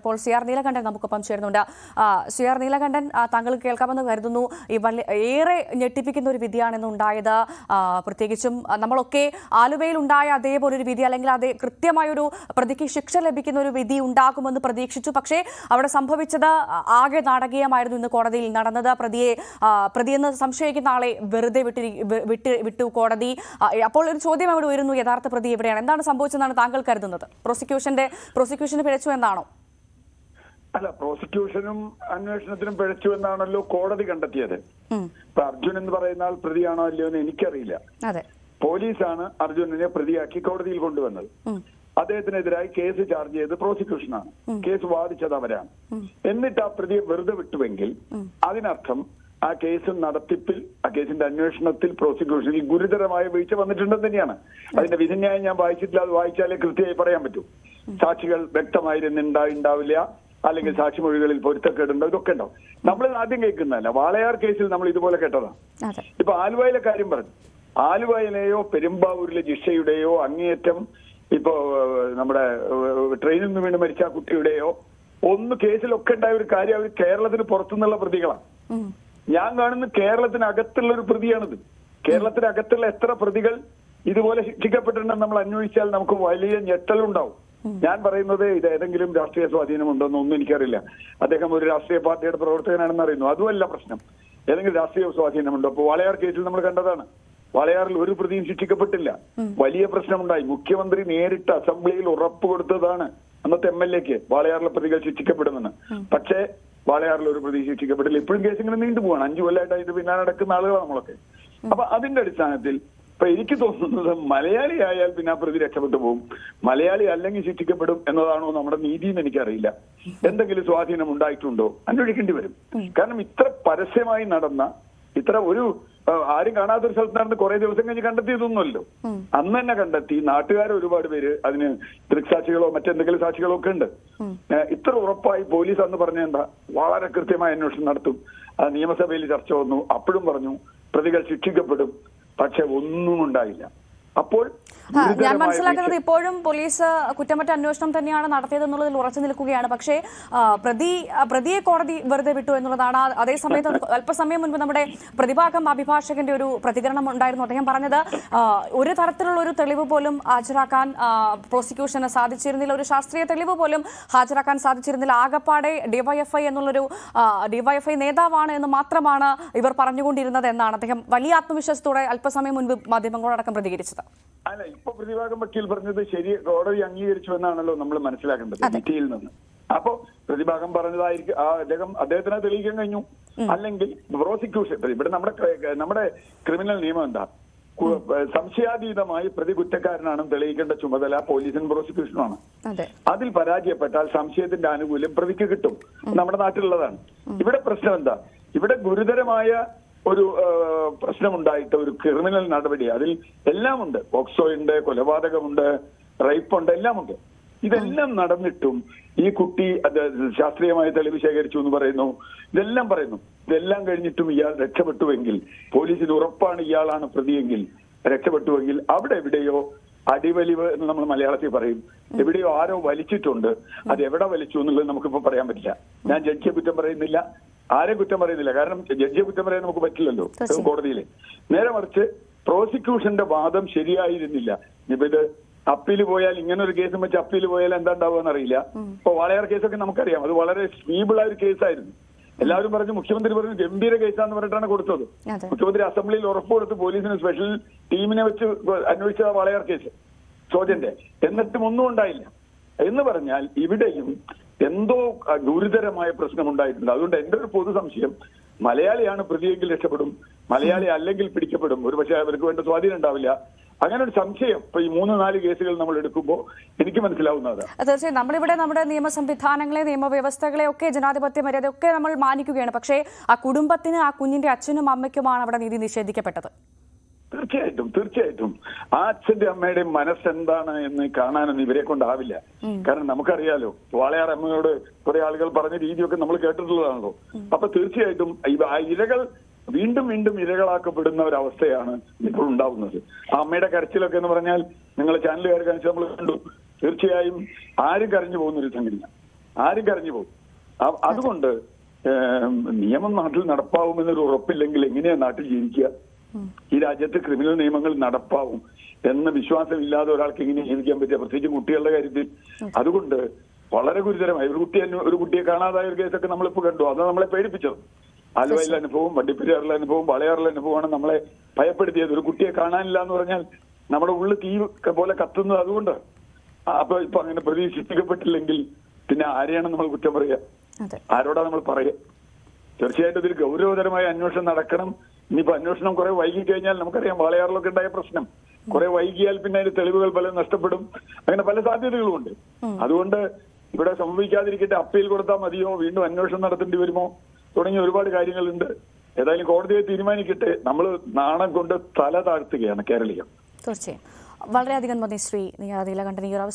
ഇപ്പോൾ C R Neelakantan നമുക്കൊപ്പം ചേരുന്നുണ്ട്. സി ആർ നീലകണ്ഠൻ, താങ്കൾ കേൾക്കാമെന്ന് കരുതുന്നു. ഈ ഏറെ ഞെട്ടിപ്പിക്കുന്ന ഒരു വിധിയാണെന്ന് ഉണ്ടായത്. പ്രത്യേകിച്ചും നമ്മളൊക്കെ ആലുവയിൽ ഉണ്ടായ അതേപോലെ ഒരു വിധി, അല്ലെങ്കിൽ അതേ കൃത്യമായൊരു പ്രതിക്ക് ശിക്ഷ ലഭിക്കുന്ന ഒരു വിധി ഉണ്ടാകുമെന്ന് പ്രതീക്ഷിച്ചു. പക്ഷേ അവിടെ സംഭവിച്ചത് ആകെ നാടകീയമായിരുന്നു. ഇന്ന് കോടതിയിൽ നടന്നത് പ്രതിയെന്ന് സംശയിക്കുന്ന ആളെ വെറുതെ വിട്ടു കോടതി. അപ്പോൾ ഒരു ചോദ്യം അവിടെ ഉയരുന്നു, യഥാർത്ഥ പ്രതി എവിടെയാണ്? എന്താണ് സംഭവിച്ചതെന്നാണ് താങ്കൾ കരുതുന്നത്? പ്രോസിക്യൂഷന് പിഴച്ചു എന്നാണോ? അല്ല, പ്രോസിക്യൂഷനും അന്വേഷണത്തിനും പിഴച്ചു എന്നാണല്ലോ കോടതി കണ്ടെത്തിയത്. ഇപ്പൊ അർജുൻ എന്ന് പറയുന്ന ആൾ പ്രതിയാണോ അല്ലയോ എന്ന് എനിക്കറിയില്ല. പോലീസാണ് അർജുനനെ പ്രതിയാക്കി കോടതിയിൽ കൊണ്ടുവന്നത്. അദ്ദേഹത്തിനെതിരായി കേസ് ചാർജ് ചെയ്ത് പ്രോസിക്യൂഷനാണ്. കേസ് വാദിച്ചത് അവരാണ്. എന്നിട്ട് ആ പ്രതിയെ വെറുതെ വിട്ടുവെങ്കിൽ അതിനർത്ഥം ആ കേസ് നടത്തിപ്പിൽ, ആ കേസിന്റെ അന്വേഷണത്തിൽ പ്രോസിക്യൂഷനിൽ ഗുരുതരമായ വീഴ്ച വന്നിട്ടുണ്ടെന്ന് തന്നെയാണ്. അതിന്റെ വിധിന്യായം ഞാൻ വായിച്ചിട്ടില്ല. അത് വായിച്ചാലേ കൃത്യമായി പറയാൻ പറ്റൂ. സാക്ഷികൾ വ്യക്തമായിരുന്നുണ്ടാവില്ല, അല്ലെങ്കിൽ സാക്ഷിമൊഴികളിൽ പൊരുത്തക്കേടുണ്ടോ, ഇതൊക്കെ ഉണ്ടാവും. നമ്മൾ ആദ്യം കേൾക്കുന്നതല്ല. വാളയാർ കേസിൽ നമ്മൾ ഇതുപോലെ കേട്ടതാണ്. ഇപ്പൊ ആലുവയിലെ കാര്യം പറഞ്ഞു. ആലുവയിലെയോ പെരുമ്പാവൂരിലെ ജിഷയുടെയോ അങ്ങേയറ്റം ഇപ്പോ നമ്മുടെ ട്രെയിനിൽ നിന്ന് വീണ് മരിച്ച കുട്ടിയുടെയോ കേസിലൊക്കെ ഉണ്ടായ ഒരു കാര്യം, അവർ കേരളത്തിന് പുറത്തുനിന്നുള്ള പ്രതികളാണ്. ഞാൻ കാണുന്ന കേരളത്തിനകത്തുള്ള ഒരു പ്രതിയാണിത്. കേരളത്തിനകത്തുള്ള എത്ര പ്രതികൾ ഇതുപോലെ ശിക്ഷിക്കപ്പെട്ടിട്ടുണ്ടെന്ന് നമ്മൾ അന്വേഷിച്ചാൽ നമുക്ക് വലിയ ഞെട്ടലുണ്ടാവും. ഞാൻ പറയുന്നത് ഇത് ഏതെങ്കിലും രാഷ്ട്രീയ സ്വാധീനമുണ്ടോന്ന് ഒന്നും എനിക്കറിയില്ല. അദ്ദേഹം ഒരു രാഷ്ട്രീയ പാർട്ടിയുടെ പ്രവർത്തകനാണെന്ന് അറിയുന്നു. അതുമല്ല പ്രശ്നം. ഏതെങ്കിലും രാഷ്ട്രീയ സ്വാധീനമുണ്ടോ? അപ്പൊ വാളയാർ കേസിൽ നമ്മൾ കണ്ടതാണ്. വാളയാറിൽ ഒരു പ്രതിയും ശിക്ഷിക്കപ്പെട്ടില്ല. വലിയ പ്രശ്നമുണ്ടായി. മുഖ്യമന്ത്രി നേരിട്ട് അസംബ്ലിയിൽ ഉറപ്പ് കൊടുത്തതാണ് അന്നത്തെ MLA-ക്ക് വാളയാറിലെ പ്രതികൾ ശിക്ഷിക്കപ്പെടുമെന്ന്. പക്ഷേ വാളയാറിൽ ഒരു പ്രതി ശിക്ഷിക്കപ്പെട്ടില്ല. ഇപ്പോഴും കേസ് ഇങ്ങനെ നീണ്ടുപോവാണ്. 5 കൊല്ലമായിട്ട് പിന്നാലെ നടക്കുന്ന ആളുകളാണ് നമ്മളൊക്കെ. അപ്പൊ അതിന്റെ അടിസ്ഥാനത്തിൽ ഇപ്പൊ എനിക്ക് തോന്നുന്നത് മലയാളി ആയാൽ പിന്നെ ആ പ്രതി രക്ഷപ്പെട്ടു പോകും, മലയാളി അല്ലെങ്കിൽ ശിക്ഷിക്കപ്പെടും എന്നതാണോ നമ്മുടെ നീതി എന്ന് എനിക്കറിയില്ല. എന്തെങ്കിലും സ്വാധീനം ഉണ്ടായിട്ടുണ്ടോ അന്വേഷിക്കേണ്ടി വരും. കാരണം ഇത്ര പരസ്യമായി നടന്ന, ഇത്ര ആരും കാണാത്തൊരു സ്ഥലത്ത് നടന്ന് കുറെ ദിവസം കഴിഞ്ഞ് കണ്ടെത്തിയതൊന്നുമല്ലോ. അന്ന് തന്നെ കണ്ടെത്തി. നാട്ടുകാർ ഒരുപാട് പേര് അതിന് ദൃക്സാക്ഷികളോ മറ്റെന്തെങ്കിലും സാക്ഷികളോ ഒക്കെ ഉണ്ട്. ഇത്ര ഉറപ്പായി പോലീസ് അന്ന് പറഞ്ഞ എന്താ, വളരെ കൃത്യമായ അന്വേഷണം നടത്തും. നിയമസഭയിൽ ചർച്ച വന്നു. അപ്പോഴും പറഞ്ഞു പ്രതികൾ ശിക്ഷിക്കപ്പെടും. പക്ഷെ ഒന്നും ഉണ്ടായില്ല. അപ്പോൾ ഞാൻ മനസ്സിലാക്കുന്നത് ഇപ്പോഴും പോലീസ് കുറ്റമറ്റ അന്വേഷണം തന്നെയാണ് നടത്തിയതെന്നുള്ളതിൽ ഉറച്ചു നിൽക്കുകയാണ്. പക്ഷേ പ്രതിയെ കോടതി വെറുതെ വിട്ടു എന്നുള്ളതാണ്. അതേസമയത്ത് അല്പസമയം മുൻപ് നമ്മുടെ പ്രതിഭാഗം അഭിഭാഷകന്റെ ഒരു പ്രതികരണം ഉണ്ടായിരുന്നു. അദ്ദേഹം പറഞ്ഞത് ഒരു തരത്തിലുള്ള ഒരു തെളിവ് പോലും ഹാജരാക്കാൻ പ്രോസിക്യൂഷന് സാധിച്ചിരുന്നില്ല, ഒരു ശാസ്ത്രീയ തെളിവ് പോലും ഹാജരാക്കാൻ സാധിച്ചിരുന്നില്ല. ആകപ്പാടെ ഡിവൈഎഫ്ഐ എന്നുള്ളൊരു ഡിവൈഎഫ്ഐ നേതാവാണ് എന്ന് മാത്രമാണ് ഇവർ പറഞ്ഞുകൊണ്ടിരുന്നത് എന്നാണ് അദ്ദേഹം വലിയ ആത്മവിശ്വാസത്തോടെ അല്പസമയം മുൻപ് മാധ്യമങ്ങളോടക്കം പ്രതികരിച്ചത്. അല്ല, ഇപ്പൊ പ്രതിഭാഗം വക്കീൽ പറഞ്ഞത് ശരി, കോടതി അംഗീകരിച്ചു എന്നാണല്ലോ നമ്മൾ മനസ്സിലാക്കേണ്ടത് വിധിയിൽ നിന്ന്. അപ്പോ പ്രതിഭാഗം പറഞ്ഞതായിരിക്കും അദ്ദേഹത്തിന് തെളിയിക്കാൻ കഴിഞ്ഞു. അല്ലെങ്കിൽ പ്രോസിക്യൂഷൻ, ഇവിടെ നമ്മുടെ ക്രിമിനൽ നിയമം എന്താ, സംശയാതീതമായി പ്രതി കുറ്റക്കാരനാണെന്ന് തെളിയിക്കേണ്ട ചുമതല പോലീസിനും പ്രോസിക്യൂഷനുമാണ്. അതിൽ പരാജയപ്പെട്ടാൽ സംശയത്തിന്റെ ആനുകൂല്യം പ്രതിക്ക് കിട്ടും. നമ്മുടെ നാട്ടിലുള്ളതാണ്. ഇവിടെ പ്രശ്നം എന്താ, ഇവിടെ ഗുരുതരമായ ഒരു പ്രശ്നമുണ്ടായിട്ട് ഒരു ക്രിമിനൽ നടപടി, അതിൽ എല്ലാം ഉണ്ട്. പോക്സോ ഉണ്ട്, കൊലപാതകമുണ്ട്, റേപ്പുണ്ട്, എല്ലാം ഉണ്ട്. ഇതെല്ലാം നടന്നിട്ടും ഈ കുട്ടി ശാസ്ത്രീയമായ തെളിവ് ശേഖരിച്ചു എന്ന് പറയുന്നു, ഇതെല്ലാം പറയുന്നു. ഇതെല്ലാം കഴിഞ്ഞിട്ടും ഇയാൾ രക്ഷപ്പെട്ടുവെങ്കിൽ, പോലീസിന് ഉറപ്പാണ് ഇയാളാണ് പ്രതിയെങ്കിൽ, രക്ഷപ്പെട്ടുവെങ്കിൽ അവിടെ എവിടെയോ അടിവലിവ് എന്ന് നമ്മൾ മലയാളത്തിൽ പറയും, എവിടെയോ ആരോ വലിച്ചിട്ടുണ്ട്. അത് എവിടെ വലിച്ചു എന്നുള്ളത് നമുക്കിപ്പോ പറയാൻ പറ്റില്ല. ഞാൻ ജഡ്ജിയെ കുറ്റം പറയുന്നില്ല, ആരെയും കുറ്റം പറയുന്നില്ല. കാരണം ജഡ്ജിയെ കുറ്റം പറയാൻ നമുക്ക് പറ്റില്ലല്ലോ കോടതിയിൽ. നേരെ മറിച്ച് പ്രോസിക്യൂഷന്റെ വാദം ശരിയായിരുന്നില്ല. ഇപ്പൊ ഇത് അപ്പീൽ പോയാൽ, ഇങ്ങനെ ഒരു കേസും വെച്ച് അപ്പീൽ പോയാൽ എന്താ ഉണ്ടാവുക അറിയില്ല. ഇപ്പൊ വാളയാർ കേസൊക്കെ നമുക്കറിയാം, അത് വളരെ സ്റ്റേബിൾ ആയ ഒരു കേസായിരുന്നു. എല്ലാവരും പറഞ്ഞു, മുഖ്യമന്ത്രി പറഞ്ഞു ഗംഭീര കേസാന്ന് പറഞ്ഞിട്ടാണ് കൊടുത്തത്. മുഖ്യമന്ത്രി അസംബ്ലിയിൽ ഉറപ്പ് കൊടുത്ത് പോലീസിന് സ്പെഷ്യൽ ടീമിനെ വെച്ച് അന്വേഷിച്ച വാളയാർ കേസ് ചോദ്യന്റെ, എന്നിട്ടും ഒന്നും ഉണ്ടായില്ല. എന്ന് പറഞ്ഞാൽ ഇവിടെയും എന്തോ ഗുരുതരമായ പ്രശ്നം ഉണ്ടായിട്ടുണ്ട്. അതുകൊണ്ട് എന്റെ ഒരു പൊതു സംശയം, മലയാളിയാണ് പ്രതിയെങ്കിൽ രക്ഷപ്പെടും, മലയാളി അല്ലെങ്കിൽ പിടിക്കപ്പെടും. ഒരുപക്ഷെ അവർക്ക് വേണ്ട സ്വാധീനം ഉണ്ടാവില്ല. അങ്ങനെ ഒരു സംശയം ഇപ്പൊ ഈ 3-4 കേസുകൾ നമ്മൾ എടുക്കുമ്പോൾ എനിക്ക് മനസ്സിലാവുന്നതാണ്. തീർച്ചയായും നമ്മളിവിടെ നമ്മുടെ നിയമ സംവിധാനങ്ങളെ, നിയമവ്യവസ്ഥകളെ ഒക്കെ, ജനാധിപത്യ മര്യാദയൊക്കെ നമ്മൾ മാനിക്കുകയാണ്. പക്ഷേ ആ കുടുംബത്തിന്, ആ കുഞ്ഞിന്റെ അച്ഛനും അമ്മയ്ക്കുമാണ് അവിടെ നീതി നിഷേധിക്കപ്പെട്ടത്. തീർച്ചയായിട്ടും ആ അച്ഛന്റെ അമ്മയുടെയും മനസ്സെന്താണ് എന്ന് കാണാനൊന്നും ഇവരെ കൊണ്ടാവില്ല. കാരണം നമുക്കറിയാലോ, വാളയാർ അമ്മയോട് കുറെ ആളുകൾ പറഞ്ഞ രീതിയൊക്കെ നമ്മൾ കേട്ടിട്ടുള്ളതാണല്ലോ. അപ്പൊ തീർച്ചയായിട്ടും ഇരകൾ വീണ്ടും വീണ്ടും ഇരകളാക്കപ്പെടുന്ന ഒരവസ്ഥയാണ് ഇപ്പോൾ ഉണ്ടാവുന്നത്. ആ അമ്മയുടെ കരച്ചിലൊക്കെ എന്ന് പറഞ്ഞാൽ നിങ്ങൾ ചാനലുകാർ കാണിച്ച് നമ്മൾ കണ്ടു. തീർച്ചയായും ആരും കരഞ്ഞു പോകുന്നൊരു സംഗതിയാണ്. ആരും കരഞ്ഞു പോകും. അതുകൊണ്ട് നിയമം നാട്ടിൽ നടപ്പാവുമെന്നൊരു ഉറപ്പില്ലെങ്കിൽ എങ്ങനെയാ നാട്ടിൽ ജീവിക്കുക? ഈ രാജ്യത്ത് ക്രിമിനൽ നിയമങ്ങൾ നടപ്പാവും എന്ന വിശ്വാസമില്ലാതെ ഒരാൾക്ക് എങ്ങനെ ജീവിക്കാൻ പറ്റുക, പ്രത്യേകിച്ച് കുട്ടികളുടെ കാര്യത്തിൽ? അതുകൊണ്ട് വളരെ ഗുരുതരമായി ഒരു കുട്ടിയെ കാണാതായ ഒരു കേസൊക്കെ നമ്മളിപ്പോ കണ്ടു. അത് നമ്മളെ പേടിപ്പിച്ചത്. ആലുവയിലെ അനുഭവം, വണ്ടിപ്പെരിയാറിലെ അനുഭവം, വാളയാറിലെ അനുഭവമാണ് നമ്മളെ ഭയപ്പെടുത്തിയത്. ഒരു കുട്ടിയെ കാണാനില്ല എന്ന് പറഞ്ഞാൽ നമ്മുടെ ഉള്ളിൽ തീ പോലെ കത്തുന്നത് അതുകൊണ്ട്. അപ്പൊ ഇപ്പൊ അങ്ങനെ പ്രതീക്ഷിക്കപ്പെട്ടില്ലെങ്കിൽ പിന്നെ ആരെയാണ് നമ്മൾ കുറ്റം പറയുക? ആരോടാ നമ്മൾ പറയുക? തീർച്ചയായിട്ടും ഇതിൽ ഗൗരവതരമായ അന്വേഷണം നടക്കണം. ഇനിയിപ്പോ അന്വേഷണം കുറെ വൈകി കഴിഞ്ഞാൽ നമുക്കറിയാം വാളയാറിലൊക്കെ ഉണ്ടായ പ്രശ്നം. കുറെ വൈകിയാൽ പിന്നെ അതിന്റെ തെളിവുകൾ പലതും നഷ്ടപ്പെടും. അങ്ങനെ പല സാധ്യതകളുമുണ്ട്. അതുകൊണ്ട് ഇവിടെ സംഭവിക്കാതിരിക്കട്ടെ. അപ്പീൽ കൊടുത്താൽ മതിയോ? വീണ്ടും അന്വേഷണം നടത്തേണ്ടി വരുമോ? തുടങ്ങിയ ഒരുപാട് കാര്യങ്ങളുണ്ട്. ഏതായാലും കോടതിയെ തീരുമാനിക്കട്ടെ. നമ്മൾ നാണം കൊണ്ട് തല താഴ്ത്തുകയാണ് കേരളീയം. തീർച്ചയായും. വളരെയധികം നന്ദി ശ്രീ നീലകണ്ഠൻ. ഈ ഒരു അവസരം